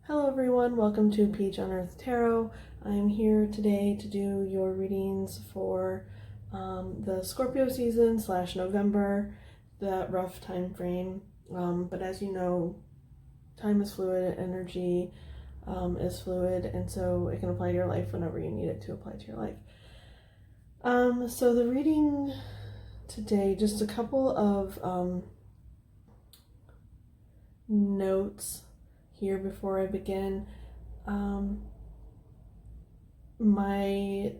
Hello everyone, welcome to Peach on Earth Tarot. I'm here today to do your readings for the Scorpio season / November, that rough time frame. But as you know, time is fluid, energy is fluid, and so it can apply to your life whenever you need it to apply to your life. So the reading today, just a couple of notes here before I begin. My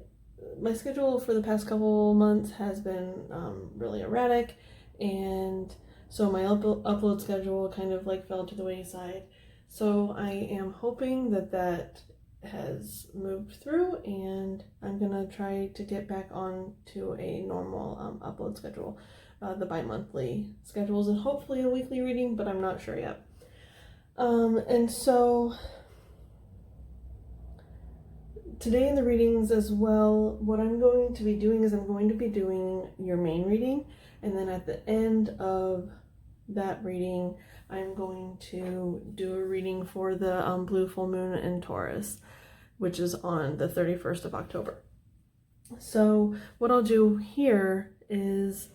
schedule for the past couple months has been really erratic, and so my upload schedule kind of like fell to the wayside. So I am hoping that has moved through, and I'm gonna try to get back on to a normal upload schedule, the bi-monthly schedules, and hopefully a weekly reading, but I'm not sure yet. And so today in the readings as well, what I'm going to be doing is I'm going to be doing your main reading, and then at the end of that reading, I'm going to do a reading for the blue full moon in Taurus, which is on the 31st of October. So what I'll do here is,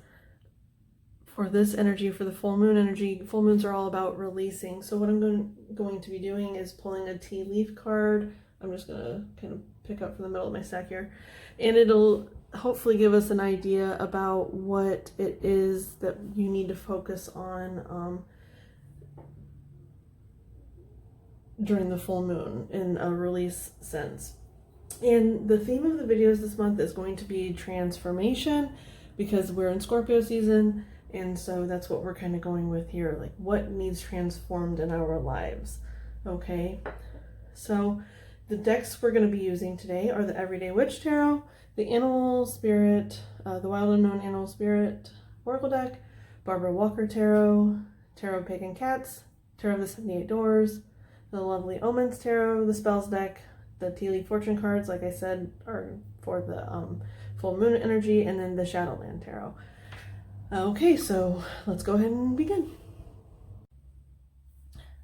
for this energy, for the full moon energy, full moons are all about releasing. So what I'm going to be doing is pulling a tea leaf card. I'm just going to kind of pick up from the middle of my stack here. And it'll hopefully give us an idea about what it is that you need to focus on during the full moon in a release sense. And the theme of the videos this month is going to be transformation, because we're in Scorpio season. And so that's what we're kind of going with here, like what needs transformed in our lives. Okay, so the decks we're going to be using today are the Everyday Witch Tarot, the Animal Spirit, the Wild Unknown Animal Spirit Oracle deck, Barbara Walker Tarot, Tarot of Pagan Cats, Tarot of the 78 Doors, the Lovely Omens Tarot, the Spells deck, the Tea Leaf Fortune cards, like I said, are for the full moon energy, and then the Shadowland Tarot. Okay, so let's go ahead and begin.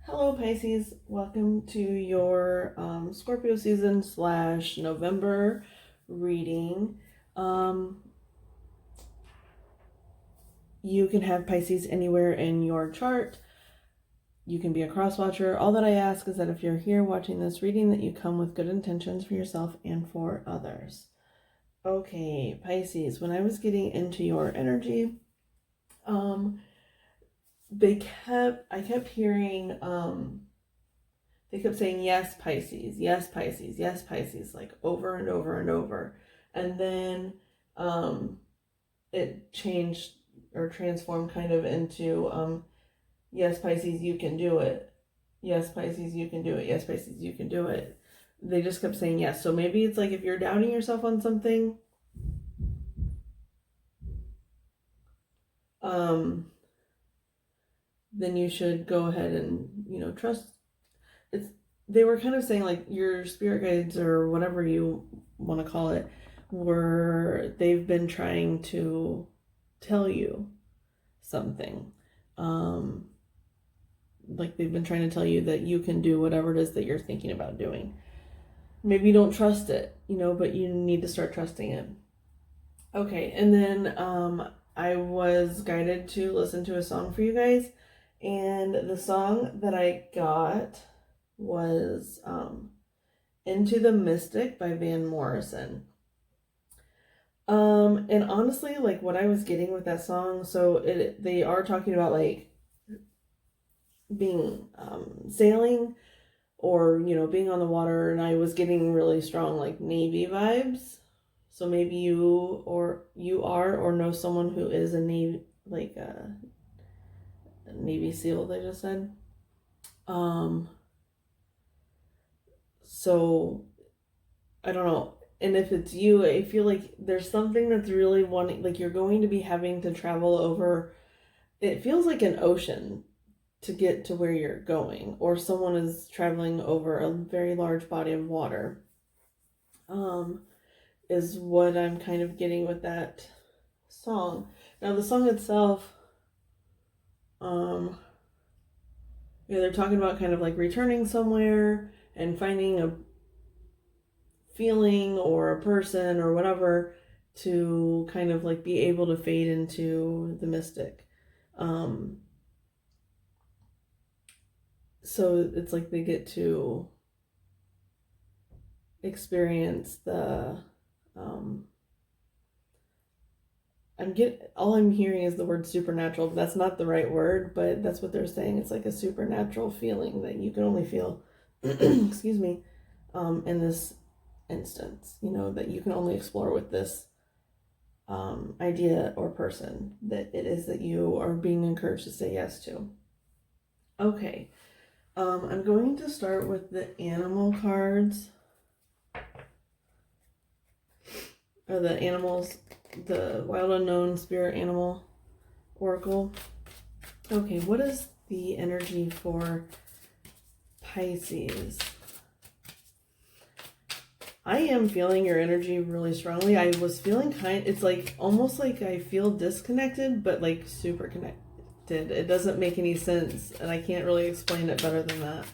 Hello Pisces, welcome to your Scorpio season / November reading. You can have Pisces anywhere in your chart. You can be a cross watcher. All that I ask is that if you're here watching this reading, that you come with good intentions for yourself and for others. Okay, Pisces, when I was getting into your energy, I kept hearing, they kept saying, yes, Pisces, yes, Pisces, yes, Pisces, like over and over and over. And then, it changed or transformed kind of into, yes, Pisces, you can do it. Yes, Pisces, you can do it. Yes, Pisces, you can do it. They just kept saying yes. So maybe it's like if you're doubting yourself on something, then you should go ahead and, trust. They were kind of saying like your spirit guides or whatever you want to call it, they've been trying to tell you something. Like they've been trying to tell you that you can do whatever it is that you're thinking about doing. Maybe you don't trust it, but you need to start trusting it. Okay, and then I was guided to listen to a song for you guys, and the song that I got was Into the Mystic by Van Morrison. And honestly, like what I was getting with that song, so they are talking about like being sailing or being on the water, and I was getting really strong like Navy vibes. So maybe you are or know someone who is a Navy, like a Navy SEAL, they just said. So I don't know. And if it's you, I feel like there's something that's really wanting, like you're going to be having to travel over, it feels like an ocean to get to where you're going, or someone is traveling over a very large body of water, is what I'm kind of getting with that song. Now the song itself, they're talking about kind of like returning somewhere and finding a feeling or a person or whatever to kind of like be able to fade into the mystic. So it's like they get to experience the all I'm hearing is the word supernatural, but that's not the right word, but that's what they're saying. It's like a supernatural feeling that you can only feel excuse me, in this instance, that you can only explore with this idea or person that it is that you are being encouraged to say yes to. Okay, I'm going to start with the animal cards, or the animals, the Wild Unknown Spirit Animal Oracle. Okay, what is the energy for Pisces? I am feeling your energy really strongly. I was feeling it's like almost like I feel disconnected, but like super connected. It doesn't make any sense, and I can't really explain it better than that.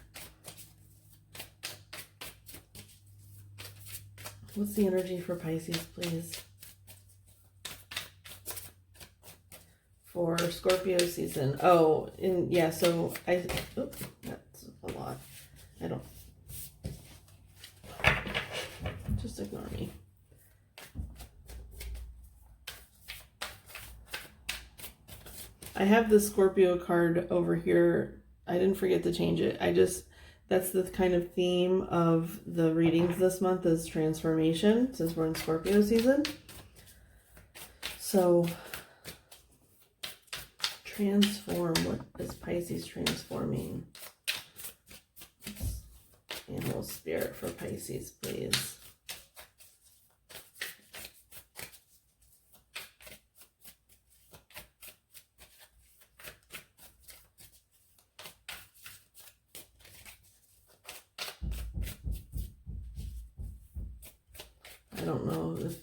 What's the energy for Pisces, please? For Scorpio season. Oh, and yeah, so that's a lot. I don't. Just ignore me. I have the Scorpio card over here. I didn't forget to change it. That's the kind of theme of the readings this month is transformation, since we're in Scorpio season. So, transform. What is Pisces transforming? Animal spirit for Pisces, please. I don't know if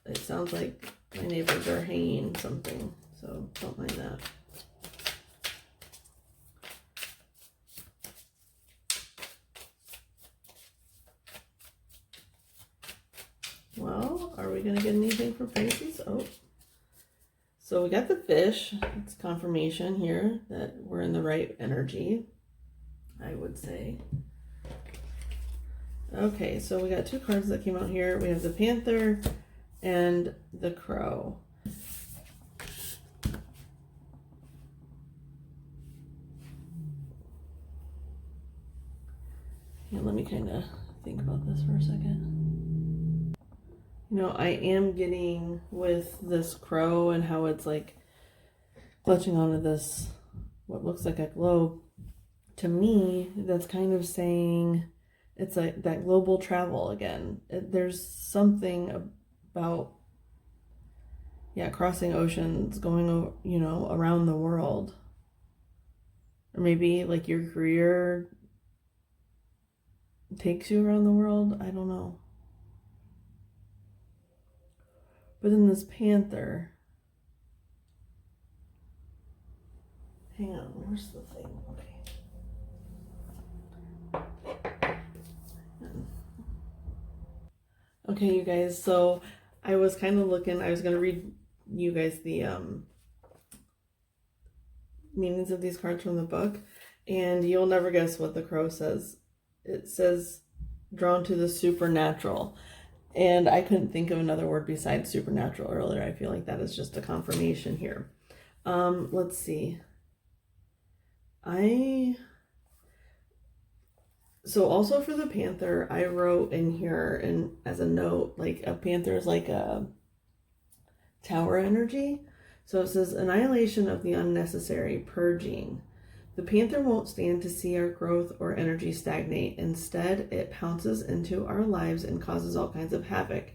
it sounds like my neighbors are hanging something, so don't mind that. Well, are we going to get anything for Pisces? Oh, so we got the fish. It's confirmation here that we're in the right energy, I would say. Okay, so we got two cards that came out here. We have the Panther and the Crow. And let me kind of think about this for a second. I am getting with this crow and how it's like clutching onto this, what looks like a globe. To me, that's kind of saying it's like that global travel again. There's something about, crossing oceans, going, around the world. Or maybe like your career takes you around the world. I don't know. But in this Panther, hang on, where's the thing? Okay, you guys, so I was kind of looking, I was going to read you guys the meanings of these cards from the book, and you'll never guess what the crow says. It says, drawn to the supernatural. And I couldn't think of another word besides supernatural earlier. I feel like that is just a confirmation here. Let's see. So also for the Panther, I wrote in here and as a note, like a Panther is like a tower energy. So it says annihilation of the unnecessary, purging. The Panther won't stand to see our growth or energy stagnate. Instead, it pounces into our lives and causes all kinds of havoc,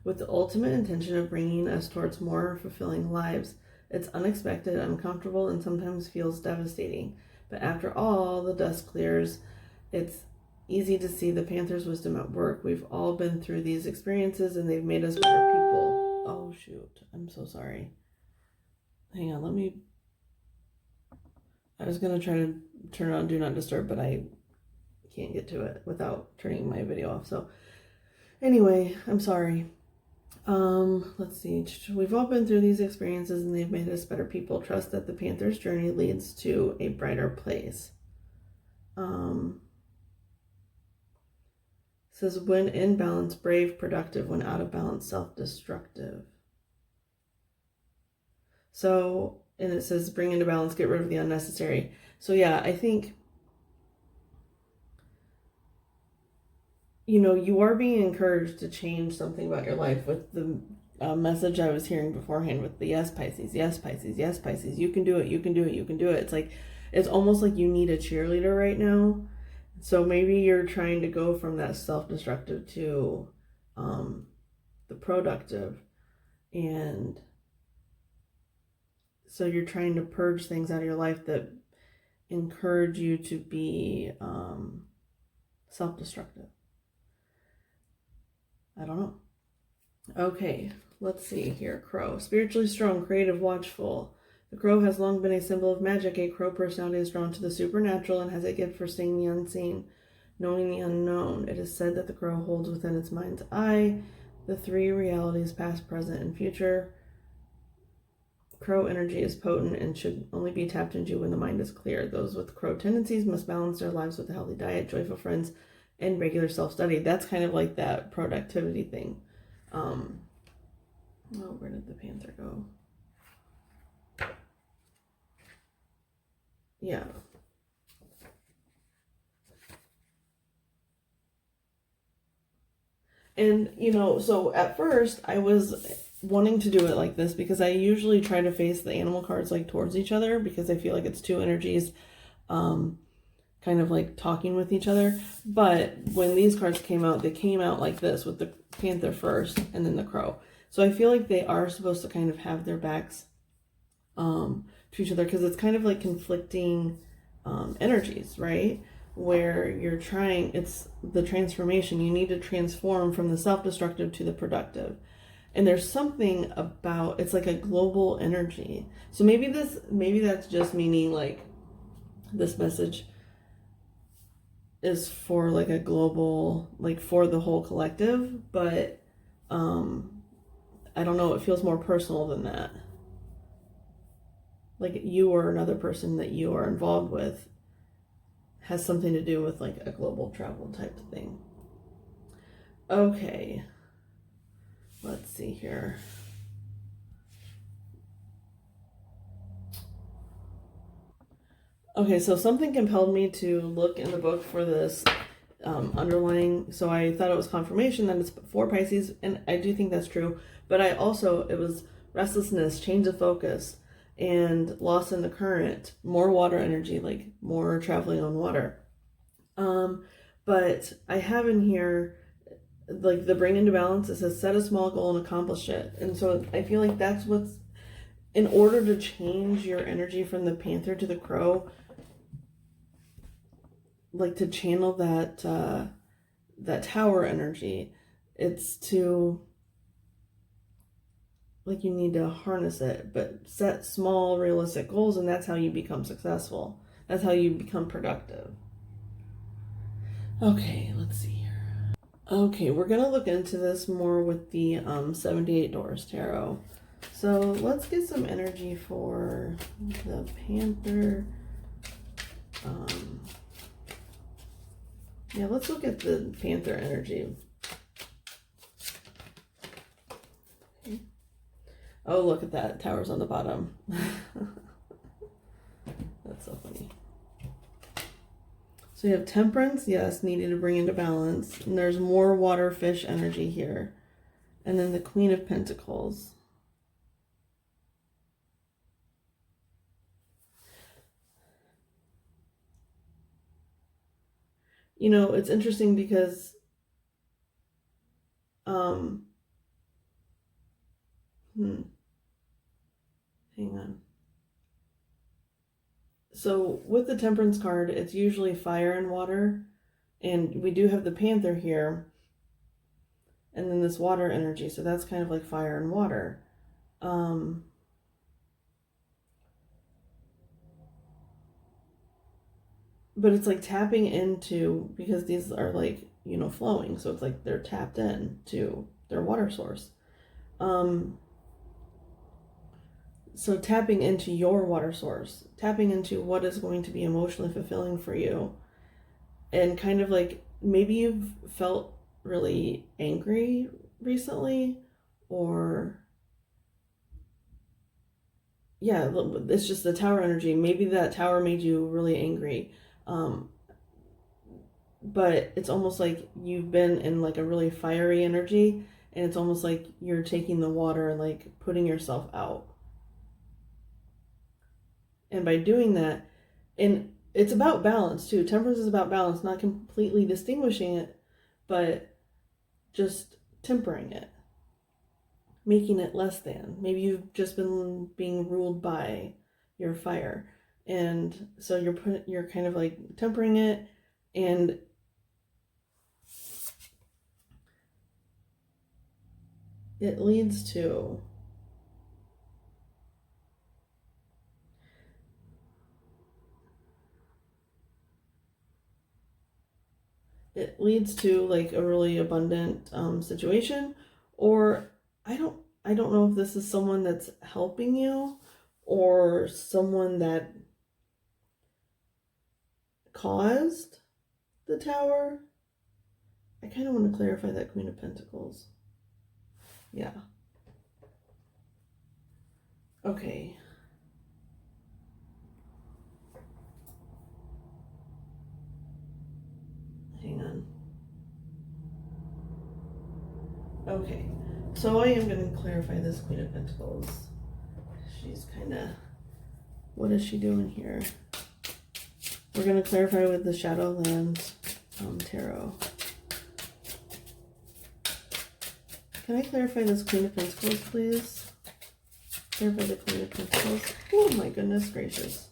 with the ultimate intention of bringing us towards more fulfilling lives. It's unexpected, uncomfortable, and sometimes feels devastating. But after all the dust clears, it's easy to see the Panther's wisdom at work. We've all been through these experiences, and they've made us better people. Oh, shoot. I'm so sorry. Hang on, I was going to try to turn on Do Not Disturb, but I can't get to it without turning my video off. So anyway, I'm sorry. Let's see. We've all been through these experiences and they've made us better people. Trust that the Panther's journey leads to a brighter place. Says when in balance, brave, productive. When out of balance, self-destructive. So, and it says bring into balance, get rid of the unnecessary. So yeah, I think, you know, you are being encouraged to change something about your life with the message I was hearing beforehand with the yes, Pisces, yes, Pisces, yes, Pisces. You can do it, you can do it, you can do it. It's like, it's almost like you need a cheerleader right now. So maybe you're trying to go from that self-destructive to the productive. And so you're trying to purge things out of your life that encourage you to be self-destructive. I don't know. Okay, let's see here. Crow. Spiritually strong, creative, watchful. The crow has long been a symbol of magic. A crow personality is drawn to the supernatural and has a gift for seeing the unseen, knowing the unknown. It is said that the crow holds within its mind's eye the three realities, past, present, and future. Crow energy is potent and should only be tapped into when the mind is clear. Those with crow tendencies must balance their lives with a healthy diet, joyful friends, and regular self-study. That's kind of like that productivity thing. Oh, where did the panther go? Yeah. And, you know, so at first I was wanting to do it like this because I usually try to face the animal cards like towards each other because I feel like it's two energies kind of like talking with each other. But when these cards came out, they came out like this with the panther first and then the crow. So I feel like they are supposed to kind of have their backs to each other because it's kind of like conflicting energies, right? Where you're trying, it's the transformation. You need to transform from the self-destructive to the productive. And there's something about, it's like a global energy. So maybe that's just meaning like this message is for like a global, like for the whole collective, but I don't know, it feels more personal than that. Like you or another person that you are involved with has something to do with like a global travel type of thing. Okay. Let's see here. Okay, so something compelled me to look in the book for this underlying. So I thought it was confirmation that it's for Pisces, and I do think that's true. But it was restlessness, change of focus, and loss in the current, more water energy, like more traveling on water. But I have in here like the bring into balance. It says set a small goal and accomplish it. And so I feel like that's what's, in order to change your energy from the panther to the crow, like to channel that tower energy, it's to, like, you need to harness it, but set small realistic goals, and that's how you become successful. That's how you become productive. Okay, let's see here. Okay, we're gonna look into this more with the 78 Doors Tarot. So let's get some energy for the panther. Yeah, let's look at the panther energy. Okay. Oh, look at that. Tower's on the bottom. That's so funny. So you have temperance, yes, needed to bring into balance. And there's more water fish energy here. And then the Queen of Pentacles. You know, it's interesting because hang on. So with the temperance card, it's usually fire and water. And we do have the panther here. And then this water energy. So that's kind of like fire and water. but it's like tapping into, because these are like, you know, flowing, so it's like they're tapped in to their water source. So tapping into your water source, tapping into what is going to be emotionally fulfilling for you, and kind of like maybe you've felt really angry recently, or yeah, it's just the tower energy. Maybe that tower made you really angry. But it's almost like you've been in like a really fiery energy, and it's almost like you're taking the water and like putting yourself out. And by doing that, and it's about balance too. Temperance is about balance, not completely distinguishing it, but just tempering it, making it less than. Maybe you've just been being ruled by your fire, and so you're kind of like tempering it, and it leads to like a really abundant situation. Or I don't know if this is someone that's helping you or someone that caused the tower. I kind of want to clarify that Queen of Pentacles. Yeah. Okay. Hang on. Okay. So I am going to clarify this Queen of Pentacles. She's kind of... What is she doing here? We're going to clarify with the Shadowlands Tarot. Can I clarify this Queen of Pentacles, please? Clarify the Queen of Pentacles. Oh my goodness gracious.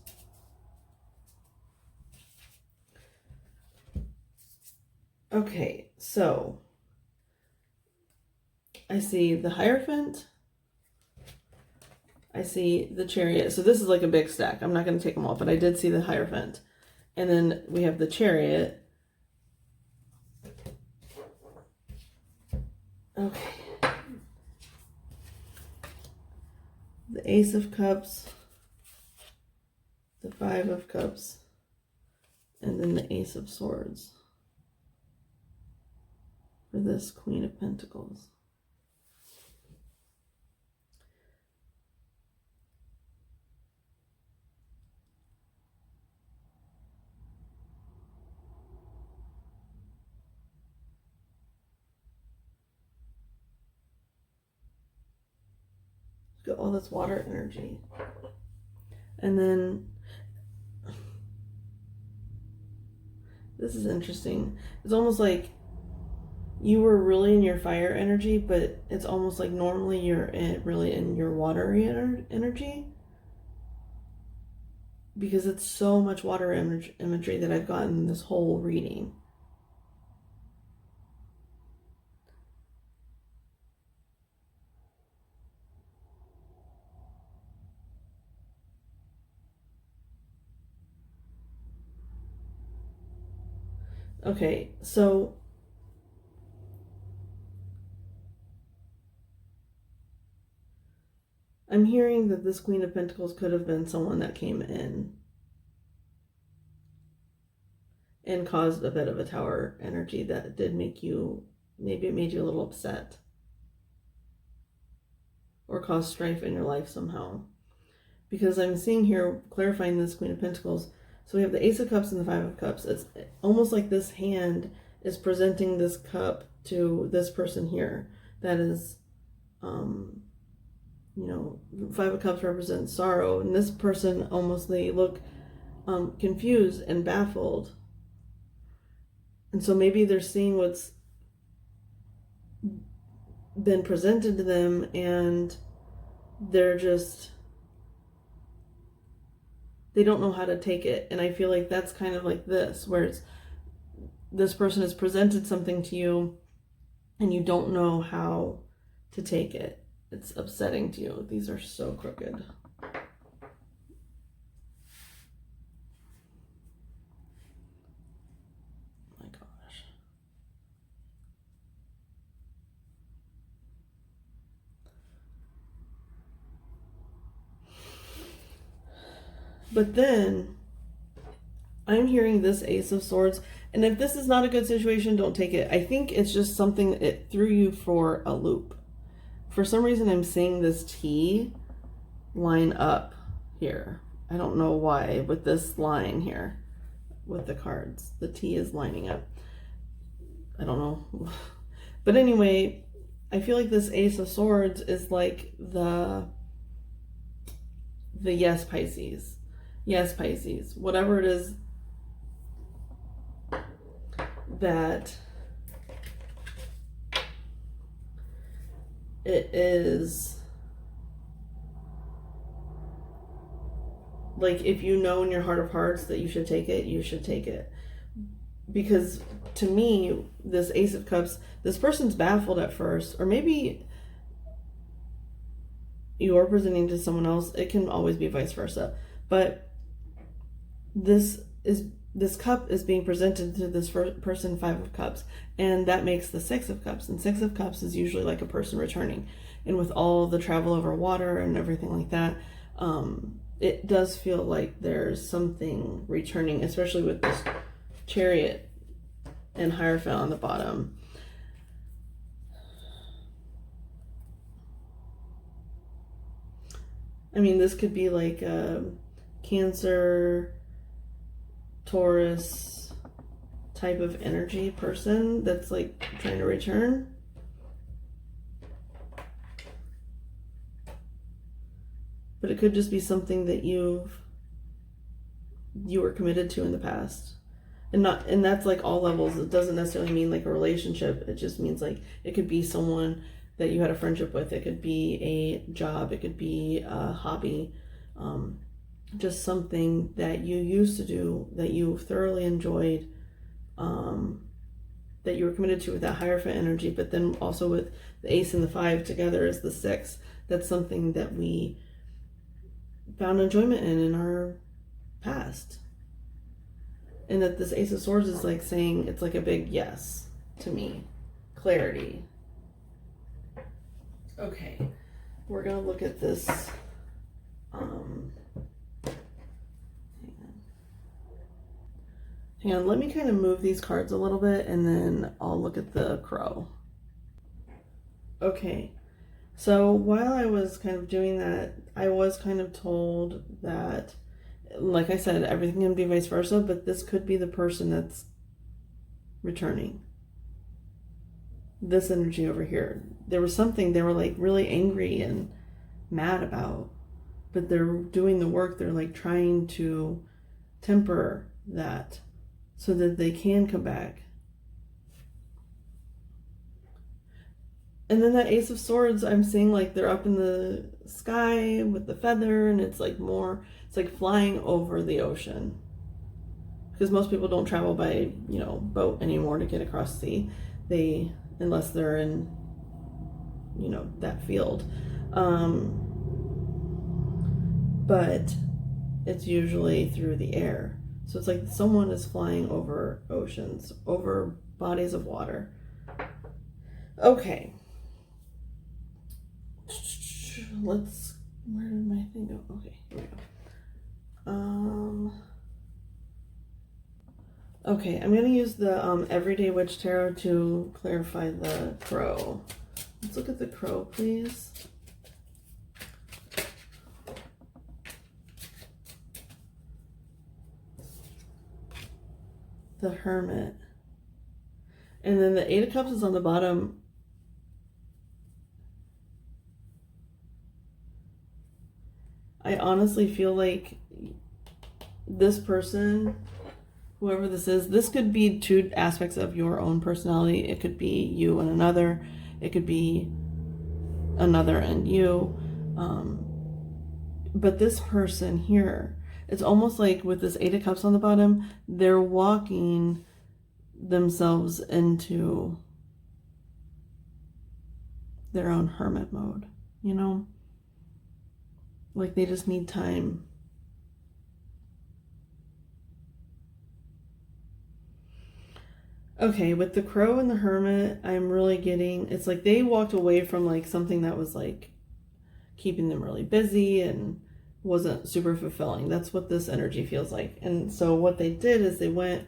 Okay, so I see the Hierophant. I see the Chariot. So this is like a big stack. I'm not going to take them all, but I did see the Hierophant. And then we have the Chariot. Okay. The Ace of Cups. The Five of Cups. And then the Ace of Swords. For this Queen of Pentacles. Got all this water energy. And then this is interesting. It's almost like you were really in your fire energy, but it's almost like normally you're really in your watery energy, because it's so much water imagery that I've gotten this whole reading. Okay, so I'm hearing that this Queen of Pentacles could have been someone that came in and caused a bit of a tower energy that did make you, maybe it made you a little upset or caused strife in your life somehow. Because I'm seeing here, clarifying this Queen of Pentacles, so we have the Ace of Cups and the Five of Cups. It's almost like this hand is presenting this cup to this person here. That is, you know, Five of Cups represents sorrow, and this person almost, they look confused and baffled. And so maybe they're seeing what's been presented to them, and they're just, they don't know how to take it. And I feel like that's kind of like this, where it's, this person has presented something to you and you don't know how to take it. It's upsetting to you. These are so crooked. But then I'm hearing this Ace of Swords, and if this is not a good situation, don't take it. I think it's just something that it threw you for a loop. For some reason, I'm seeing this T line up here. I don't know why, with this line here with the cards. The T is lining up. I don't know. But anyway, I feel like this Ace of Swords is like the yes, Pisces. Yes, Pisces. Whatever it is that it is, like, if you know in your heart of hearts that you should take it, you should take it. Because to me, this Ace of Cups, this person's baffled at first, or maybe you're presenting to someone else. It can always be vice versa. But this cup is being presented to this person, 5 of Cups, and that makes the 6 of Cups. And 6 of Cups is usually like a person returning. And with all the travel over water and everything like that, it does feel like there's something returning, especially with this Chariot and Hierophant on the bottom. I mean, this could be like a Cancer, Taurus type of energy person that's like trying to return. But it could just be something that you were committed to in the past. And that's like all levels. It doesn't necessarily mean like a relationship. It just means like it could be someone that you had a friendship with. It could be a job. It could be a hobby. Just something that you used to do that you thoroughly enjoyed, that you were committed to with that Hierophant energy. But then also with the Ace and the 5 together is the 6. That's something that we found enjoyment in our past. And that this Ace of Swords is like saying, it's like a big yes to me. Clarity. Okay. We're going to look at this. Hang on. Let me kind of move these cards a little bit and then I'll look at the Crow. Okay. So while I was kind of doing that, I was kind of told that, like I said, everything can be vice versa, but this could be the person that's returning. This energy over here. There was something they were like really angry and mad about, but they're doing the work. They're like trying to temper that so that they can come back. And then that Ace of Swords, I'm seeing like they're up in the sky with the feather, and it's like more, it's like flying over the ocean. Because most people don't travel by, boat anymore to get across sea. Unless they're in, that field. But it's usually through the air. So it's like someone is flying over oceans, over bodies of water. Okay. Where did my thing go? Okay, here we go. Okay, I'm going to use the Everyday Witch Tarot to clarify the Crow. Let's look at the Crow, please. The Hermit. And then the 8 of Cups is on the bottom. I honestly feel like this person, whoever this could be 2 aspects of your own personality. It could be you and another. It could be another and you. But this person here, it's almost like with this 8 of Cups on the bottom, they're walking themselves into their own hermit mode, Like they just need time. Okay, with the Crow and the Hermit, I'm really getting, it's like they walked away from like something that was like keeping them really busy and wasn't super fulfilling. That's what this energy feels like. And so what they did is they went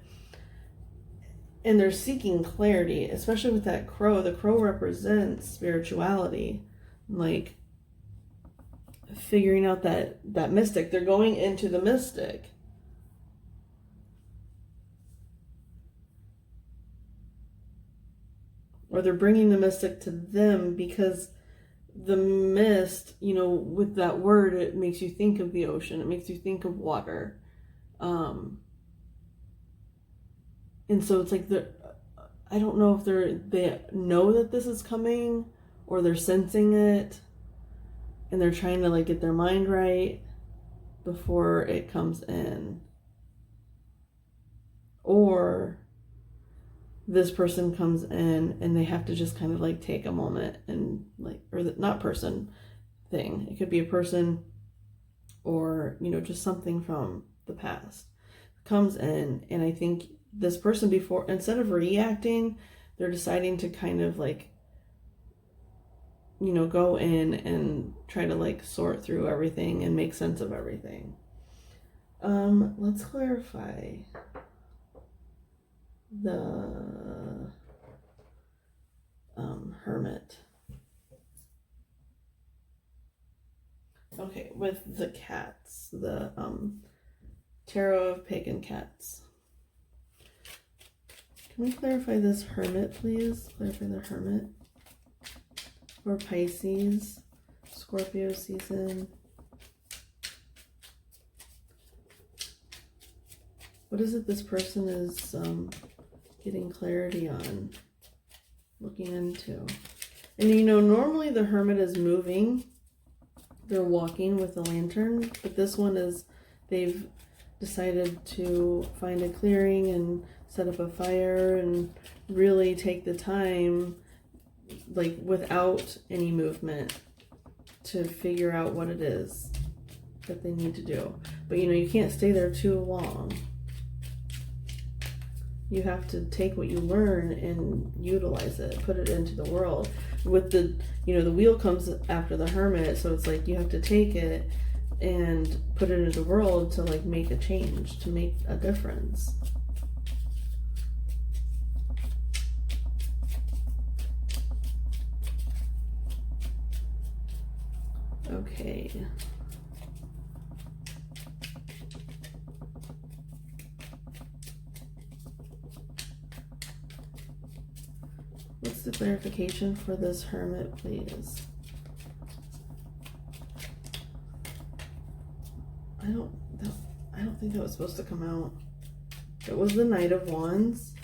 and they're seeking clarity, especially with that crow. The crow represents spirituality, like figuring out that mystic. They're going into the mystic. Or they're bringing the mystic to them, because the mist, you know, with that word, it makes you think of the ocean. It makes you think of water. And so it's like I don't know if they know that this is coming, or they're sensing it and they're trying to like get their mind right before it comes in. Or this person comes in and they have to just kind of like take a moment and like, or not person, thing. It could be a person, or, you know, just something from the past comes in. And I think this person, before, instead of reacting, they're deciding to kind of like, you know, go in and try to like sort through everything and make sense of everything. Let's clarify the Hermit. Okay, with the cats, the Tarot of Pagan Cats. Can we clarify this Hermit, please? Clarify the Hermit. Or Pisces, Scorpio season. What is it this person is getting clarity on, looking into? And you know, normally the Hermit is moving. They're walking with a lantern, but this one is, they've decided to find a clearing and set up a fire and really take the time, like without any movement, to figure out what it is that they need to do. But you know, you can't stay there too long. You have to take what you learn and utilize it, put it into the world. With the, you know, the wheel comes after the Hermit, so it's like you have to take it and put it into the world to like make a change, to make a difference. Okay. What's the clarification for this Hermit, please? I don't think that was supposed to come out. It was the Knight of Wands,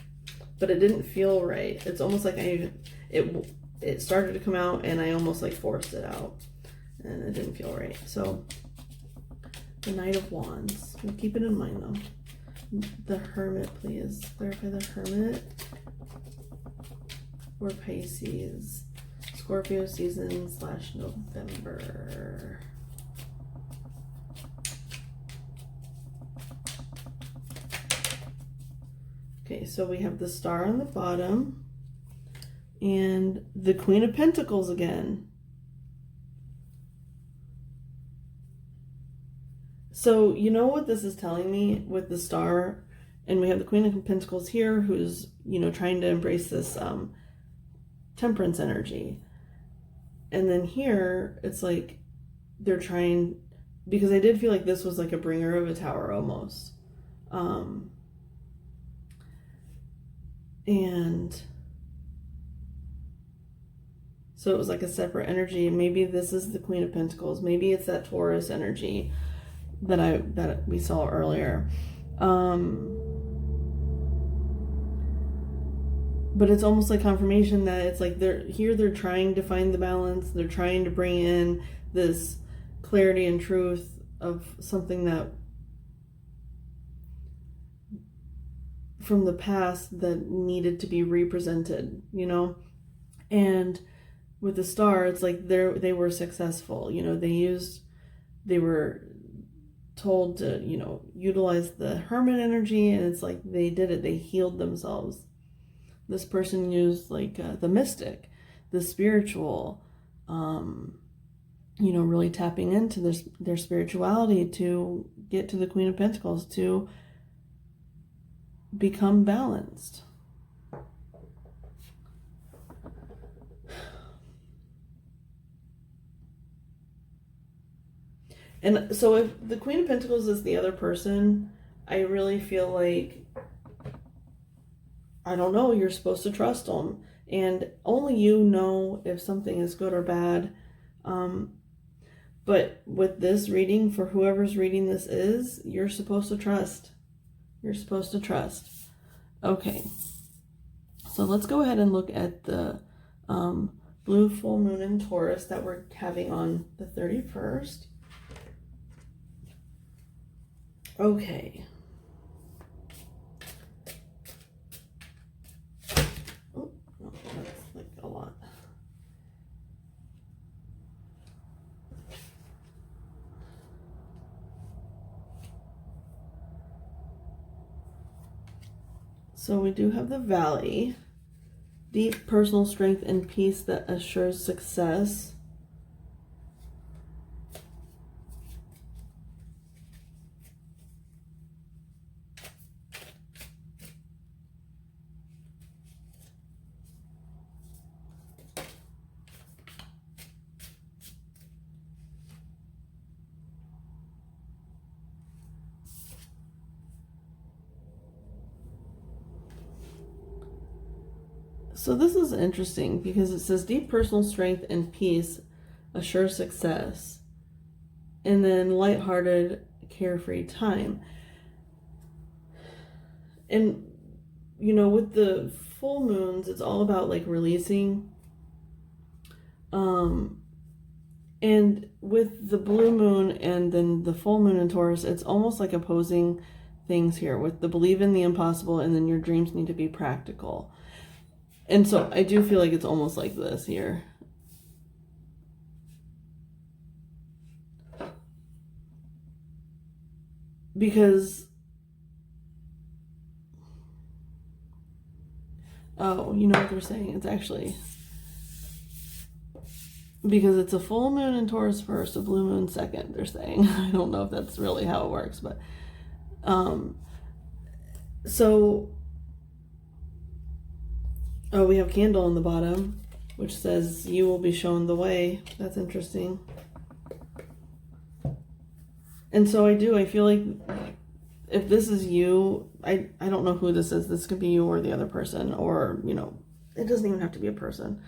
but it didn't feel right. It's almost like it started to come out and I almost like forced it out, and it didn't feel right. So the Knight of Wands, we'll keep it in mind though. The Hermit, please clarify the Hermit. Or Pisces, Scorpio season / November. Okay, so we have the Star on the bottom and the Queen of Pentacles again. So you know what this is telling me with the Star, and we have the Queen of Pentacles here, who's, you know, trying to embrace this temperance energy. And then here it's like they're trying, because I did feel like this was like a bringer of a tower almost, and so it was like a separate energy. Maybe this is the Queen of Pentacles, maybe it's that Taurus energy that we saw earlier. But it's almost like confirmation that it's like they're trying to find the balance. They're trying to bring in this clarity and truth of something that from the past that needed to be represented, you know? And with the Star, it's like they were successful. You know, they were told to, you know, utilize the Hermit energy, and it's like they did it. They healed themselves. This person used like the mystic, the spiritual, you know, really tapping into their spirituality to get to the Queen of Pentacles, to become balanced. And so if the Queen of Pentacles is the other person, I really feel like, I don't know, you're supposed to trust them. And only you know if something is good or bad. But with this reading, for whoever's reading this is, you're supposed to trust. You're supposed to trust. Okay. So let's go ahead and look at the blue full moon in Taurus that we're having on the 31st. Okay. Oh, no, that's like a lot. So we do have the Valley, deep personal strength and peace that assures success. So this is interesting because it says deep personal strength and peace assure success. And then lighthearted, carefree time. And, you know, with the full moons, it's all about like releasing. And with the blue moon and then the full moon in Taurus, it's almost like opposing things here with the believe in the impossible and then your dreams need to be practical. And so I do feel like it's almost like this here. Because, oh, you know what they're saying? It's actually, because it's a full moon in Taurus first, a blue moon second, they're saying. I don't know if that's really how it works, but, so, oh, we have candle on the bottom, which says, you will be shown the way. That's interesting. And so I feel like if this is you, I don't know who this is. This could be you or the other person, or, you know, it doesn't even have to be a person.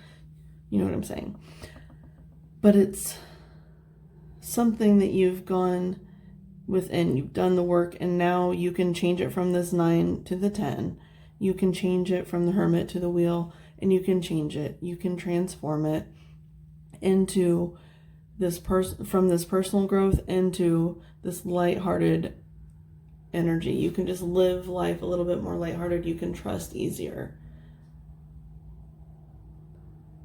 You know what I'm saying? But it's something that you've gone within. You've done the work, and now you can change it from this 9 to the 10. You can change it from the Hermit to the Wheel, and you can change it. You can transform it into this from this personal growth into this lighthearted energy. You can just live life a little bit more lighthearted. You can trust easier.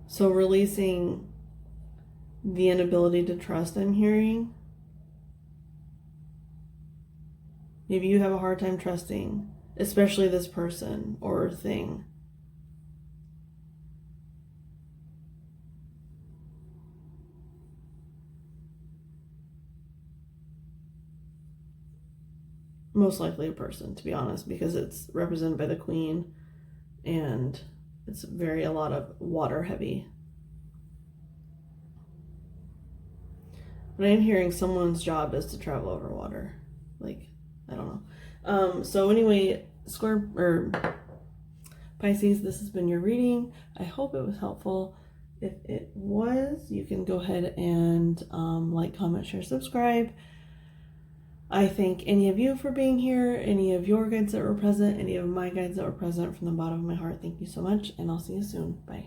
So releasing the inability to trust, I'm hearing. Maybe you have a hard time trusting, especially this person or thing. Most likely a person, to be honest, because it's represented by the Queen and it's a lot of water heavy. But I am hearing someone's job is to travel over water. Like, I don't know. So anyway, Pisces, this has been your reading. I hope it was helpful. If it was, you can go ahead and like, comment, share, subscribe. I thank any of you for being here, any of your guides that were present, any of my guides that were present from the bottom of my heart. Thank you so much, and I'll see you soon. Bye.